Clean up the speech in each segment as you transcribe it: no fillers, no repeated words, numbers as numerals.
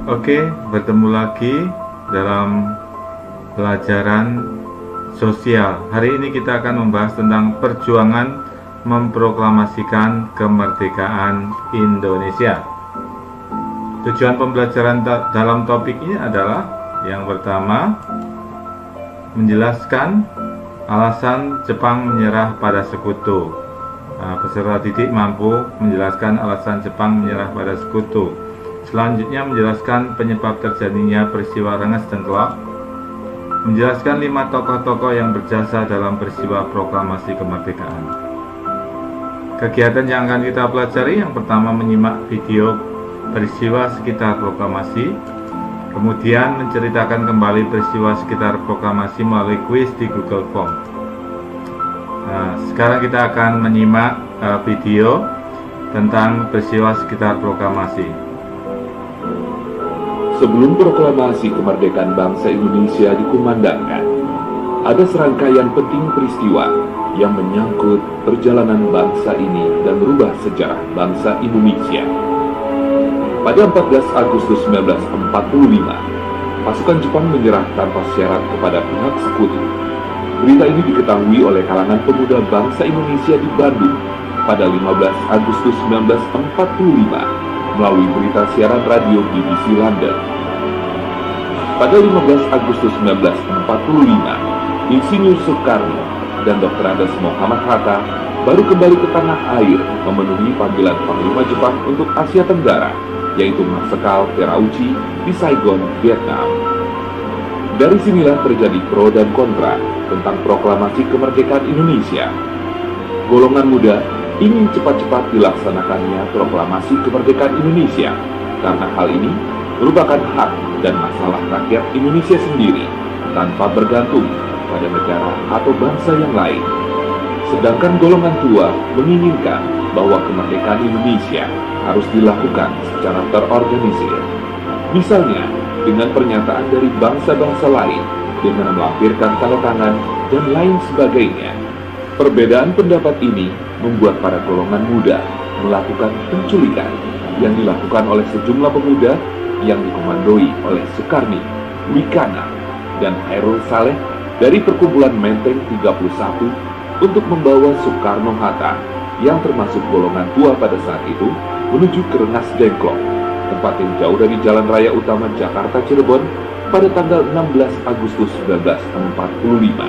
Oke, bertemu lagi dalam pelajaran sosial. Hari ini kita akan membahas tentang perjuangan memproklamasikan kemerdekaan Indonesia. Tujuan pembelajaran dalam topik ini adalah yang pertama, menjelaskan alasan Jepang menyerah pada sekutu. Peserta didik mampu menjelaskan alasan Jepang menyerah pada sekutu. Selanjutnya menjelaskan penyebab terjadinya peristiwa Rengas Dengklok. Menjelaskan 5 tokoh-tokoh yang berjasa dalam peristiwa proklamasi kemerdekaan. Kegiatan yang akan kita pelajari, yang pertama menyimak video peristiwa sekitar proklamasi, kemudian menceritakan kembali peristiwa sekitar proklamasi melalui kuis di Google Form. Sekarang kita akan menyimak video tentang peristiwa sekitar proklamasi. Sebelum proklamasi kemerdekaan bangsa Indonesia dikumandangkan, ada serangkaian penting peristiwa yang menyangkut perjalanan bangsa ini dan merubah sejarah bangsa Indonesia. Pada 14 Agustus 1945, pasukan Jepang menyerah tanpa syarat kepada pihak sekutu. Berita ini diketahui oleh kalangan pemuda bangsa Indonesia di Bandung pada 15 Agustus 1945 melalui berita siaran radio BBC London. Pada 15 Agustus 1945, Insinyur Soekarno dan Dr. Andes Muhammad Hatta baru kembali ke tanah air memenuhi panggilan Panglima Jepang untuk Asia Tenggara, yaitu Marsekal Terauchi di Saigon, Vietnam. Dari sinilah terjadi pro dan kontra tentang proklamasi kemerdekaan Indonesia. Golongan muda ingin cepat-cepat dilaksanakannya proklamasi kemerdekaan Indonesia, karena hal ini merupakan hak dan masalah rakyat Indonesia sendiri tanpa bergantung pada negara atau bangsa yang lain. Sedangkan golongan tua menginginkan bahwa kemerdekaan Indonesia harus dilakukan secara terorganisir. Misalnya, dengan pernyataan dari bangsa-bangsa lain, dengan melampirkan tanda tangan, dan lain sebagainya. Perbedaan pendapat ini membuat para golongan muda melakukan penculikan yang dilakukan oleh sejumlah pemuda yang dikomandoi oleh Sukarni, Wikana, dan Hairul Saleh dari perkumpulan Menteng 31 untuk membawa Soekarno-Hatta yang termasuk golongan tua pada saat itu menuju ke Rengas Dengklok, tempat yang jauh dari jalan raya utama Jakarta Cirebon pada tanggal 16 Agustus 1945.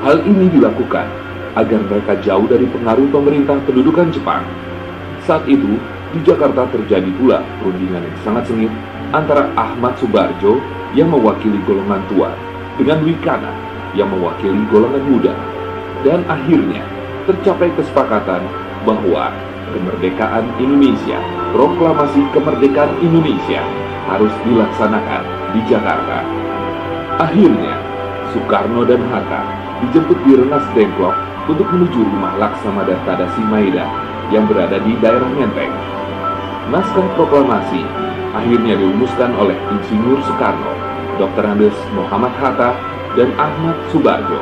Hal ini dilakukan agar mereka jauh dari pengaruh pemerintah pendudukan Jepang. Saat itu, di Jakarta terjadi pula perundingan yang sangat sengit antara Ahmad Subarjo yang mewakili golongan tua dengan Wikana yang mewakili golongan muda. Dan akhirnya tercapai kesepakatan bahwa kemerdekaan Indonesia, proklamasi kemerdekaan Indonesia harus dilaksanakan di Jakarta. Akhirnya, Soekarno dan Hatta dijemput di Rengas Dengklok untuk menuju rumah Laksamada Tadasi Maeda yang berada di daerah Menteng. Naskah proklamasi akhirnya dirumuskan oleh Insinyur Soekarno, Dr. Andes Muhammad Hatta, dan Ahmad Subarjo.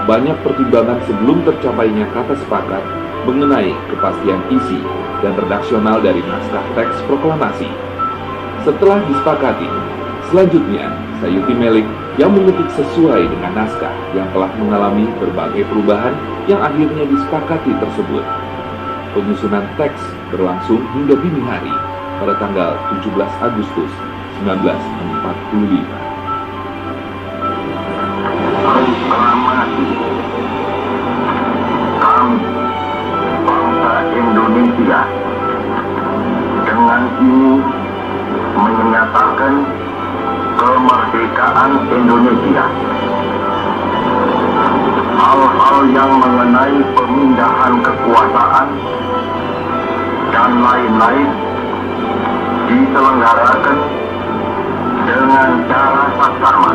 Banyak pertimbangan sebelum tercapainya kata sepakat mengenai kepastian isi dan redaksional dari naskah teks proklamasi. Setelah disepakati, selanjutnya Sayuti Melik yang mengetik sesuai dengan naskah yang telah mengalami berbagai perubahan yang akhirnya disepakati tersebut. Penyusunan teks berlangsung hingga dini hari pada tanggal 17 Agustus 1945. Proklamasi kami, bangsa Indonesia, dengan ini menyatakan kemerdekaan Indonesia. Hal-hal yang mengenai pemindahan kekuasaan dan lain-lain diselenggarakan dengan cara saksama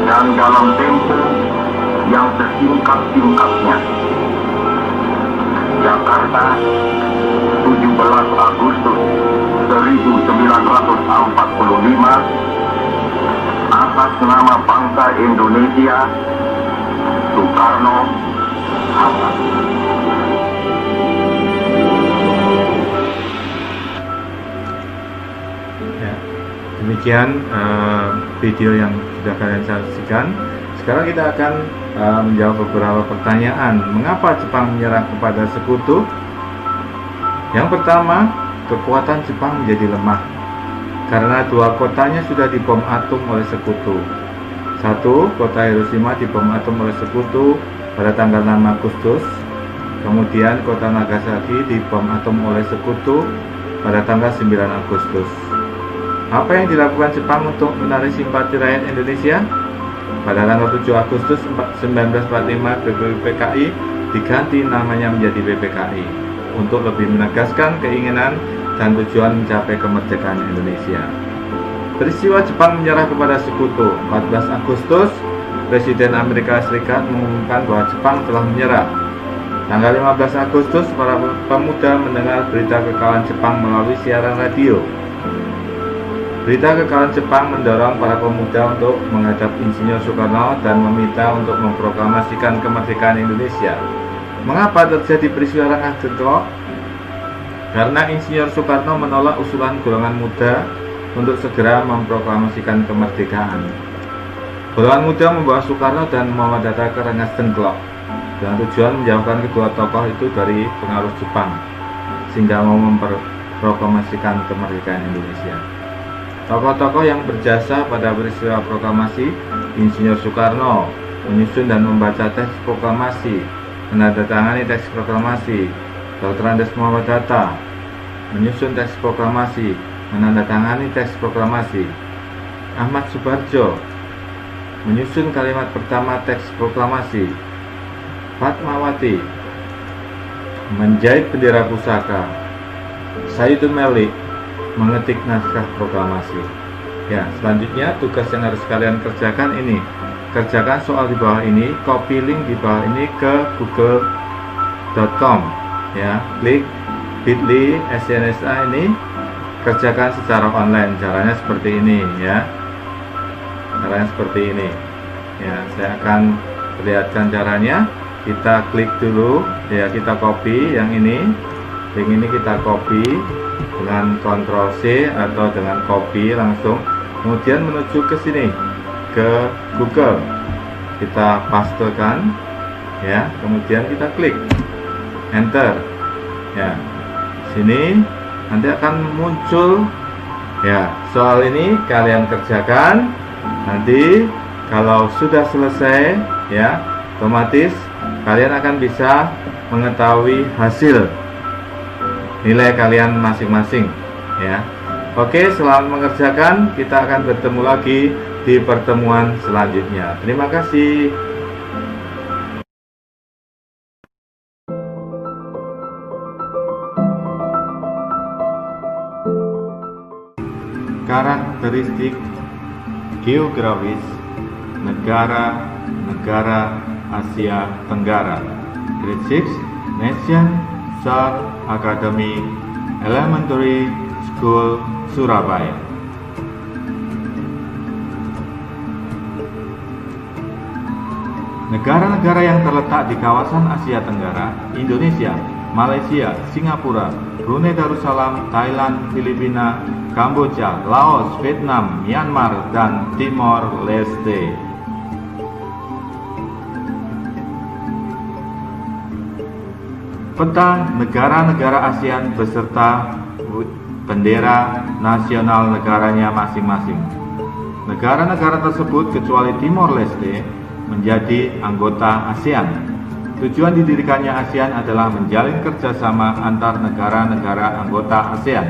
dan dalam tempo yang sesingkat-singkatnya. Jakarta, 17 Agustus 1945, atas nama bangsa Indonesia, Soekarno, Hatta. Demikian video yang sudah kalian saksikan. Sekarang kita akan menjawab beberapa pertanyaan. Mengapa Jepang menyerah kepada sekutu? Yang pertama, kekuatan Jepang menjadi lemah karena dua kotanya sudah dibom atom oleh sekutu. Satu, kota Hiroshima dibom atom oleh sekutu pada tanggal 6 Agustus. Kemudian kota Nagasaki dibom atom oleh sekutu pada tanggal 9 Agustus. Apa yang dilakukan Jepang untuk menarik simpati rakyat Indonesia? Pada tanggal 7 Agustus 1945, BPKI diganti namanya menjadi BPKI untuk lebih menegaskan keinginan dan tujuan mencapai kemerdekaan Indonesia. Peristiwa Jepang menyerah kepada sekutu. 14 Agustus, Presiden Amerika Serikat mengumumkan bahwa Jepang telah menyerah. Tanggal 15 Agustus, para pemuda mendengar berita kekalahan Jepang melalui siaran radio. Berita kekalahan Jepang mendorong para pemuda untuk menghadap Insinyur Soekarno dan meminta untuk memproklamasikan kemerdekaan Indonesia. Mengapa terjadi peristiwa Rengas Dengklok? Karena Insinyur Soekarno menolak usulan golongan muda untuk segera memproklamasikan kemerdekaan. Golongan muda membawa Soekarno dan Muhammad Hatta ke Rengas Dengklok dengan tujuan menjauhkan kedua tokoh itu dari pengaruh Jepang sehingga mau memproklamasikan kemerdekaan Indonesia. Tokoh-tokoh yang berjasa pada peristiwa proklamasi: Insinyur Soekarno menyusun dan membaca teks proklamasi, menandatangani teks proklamasi. Dr. Andes Muhammad Hatta menyusun teks proklamasi, menandatangani teks proklamasi. Ahmad Subarjo menyusun kalimat pertama teks proklamasi. Fatmawati menjahit bendera pusaka. Sayyidun Melik mengetik naskah proklamasi. Ya, selanjutnya tugas yang harus kalian kerjakan ini. Kerjakan soal di bawah ini, copy link di bawah ini ke google.com. Ya, klik bit.ly SNSA ini, kerjakan secara online. Caranya seperti ini ya. Caranya seperti ini. Ya, saya akan perlihatkan caranya. Kita klik dulu, ya, kita copy yang ini. Link ini kita copy dengan Ctrl C atau dengan copy langsung, kemudian menuju ke sini ke Google, kita pastekan ya, kemudian kita klik enter ya. Sini nanti akan muncul ya, soal ini kalian kerjakan. Nanti kalau sudah selesai ya, otomatis kalian akan bisa mengetahui hasil nilai kalian masing-masing ya. Oke, selamat mengerjakan. Kita akan bertemu lagi di pertemuan selanjutnya. Terima kasih. Karakteristik geografis negara-negara Asia Tenggara. Grade 6, Nation South Academy Elementary School, Surabaya. Negara-negara yang terletak di kawasan Asia Tenggara: Indonesia, Malaysia, Singapura, Brunei Darussalam, Thailand, Filipina, Kamboja, Laos, Vietnam, Myanmar, dan Timor Leste. Peta negara-negara ASEAN beserta bendera nasional negaranya masing-masing. Negara-negara tersebut kecuali Timor Leste menjadi anggota ASEAN. Tujuan didirikannya ASEAN adalah menjalin kerjasama antar negara-negara anggota ASEAN.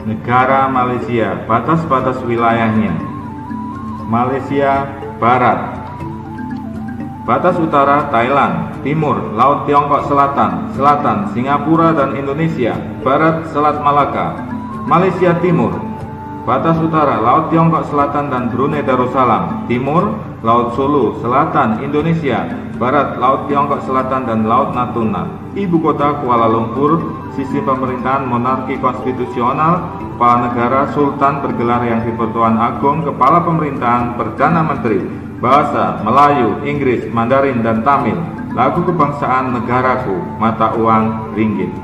Negara Malaysia, batas-batas wilayahnya: Malaysia Barat, batas utara Thailand, timur Laut Tiongkok Selatan, selatan Singapura dan Indonesia, barat Selat Malaka. Malaysia Timur, batas utara Laut Tiongkok Selatan dan Brunei Darussalam, timur Laut Sulu, selatan Indonesia, barat Laut Tiongkok Selatan dan Laut Natuna. Ibu kota Kuala Lumpur. Sistem pemerintahan monarki konstitusional. Kepala negara Sultan bergelar Yang di-Pertuan Agung. Kepala pemerintahan Perdana Menteri. Bahasa Melayu, Inggris, Mandarin, dan Tamil. Lagu kebangsaan negaraku, mata uang ringgit.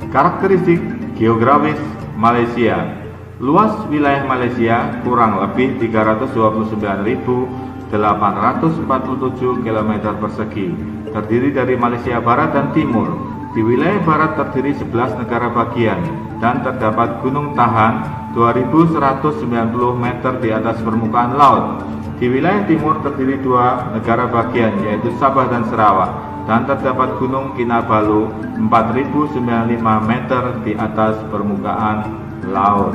Karakteristik geografis Malaysia. Luas wilayah Malaysia kurang lebih 329.847 km persegi, terdiri dari Malaysia Barat dan Timur. Di wilayah Barat terdiri 11 negara bagian dan terdapat Gunung Tahan 2190 meter di atas permukaan laut. Di wilayah Timur terdiri 2 negara bagian, yaitu Sabah dan Sarawak, dan terdapat Gunung Kinabalu 4095 meter di atas permukaan laut.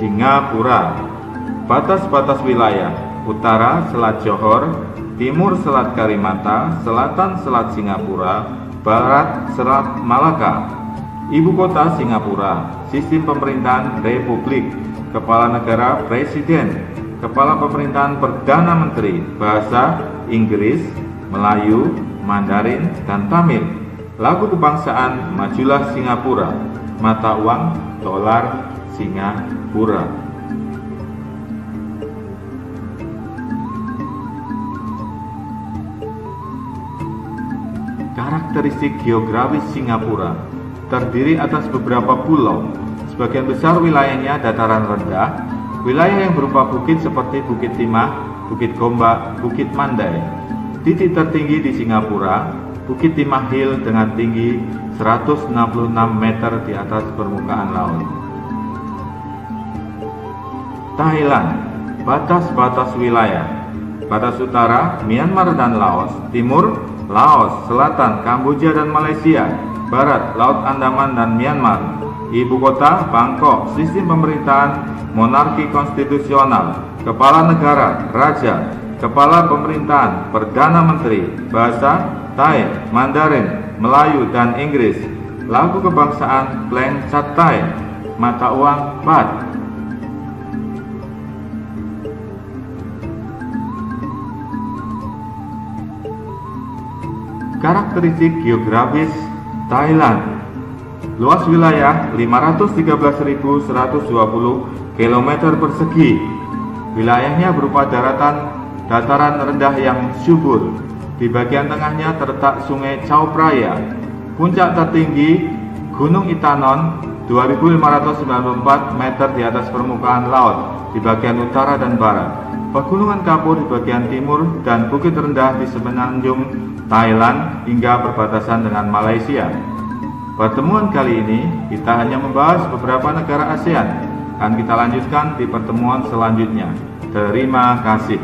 Singapura. Batas-batas wilayah: utara Selat Johor, timur Selat Karimata, selatan Selat Singapura, barat Selat Malaka. Ibu kota Singapura. Sistem pemerintahan Republik. Kepala negara Presiden. Kepala pemerintahan Perdana Menteri. Bahasa Inggris, Melayu, Mandarin, dan Tamil. Lagu kebangsaan Majulah Singapura. Mata uang dolar Singapura. Karakteristik geografis Singapura. Terdiri atas beberapa pulau. Sebagian besar wilayahnya dataran rendah. Wilayah yang berupa bukit seperti Bukit Timah, Bukit Gombak, Bukit Mandai. Titik tertinggi di Singapura, Bukit Timah Hill dengan tinggi 166 meter di atas permukaan laut. Thailand. Batas-batas wilayah. Batas utara Myanmar dan Laos, timur Laos, selatan Kamboja dan Malaysia, barat Laut Andaman dan Myanmar. Ibu kota Bangkok. Sistem pemerintahan monarki konstitusional. Kepala negara raja. Kepala pemerintahan Perdana Menteri. Bahasa Thai, Mandarin, Melayu, dan Inggris. Lagu kebangsaan Kleng Chatai. Mata uang baht. Karakteristik geografis Thailand. Luas wilayah 513.120 km persegi. Wilayahnya berupa dataran rendah yang subur. Di bagian tengahnya terletak Sungai Chao Phraya. Puncak tertinggi Gunung Itanon 2.594 meter di atas permukaan laut di bagian utara dan barat. Pegunungan Kapur di bagian timur dan bukit rendah di semenanjung Thailand hingga perbatasan dengan Malaysia. Pertemuan kali ini kita hanya membahas beberapa negara ASEAN. Akan kita lanjutkan di pertemuan selanjutnya. Terima kasih.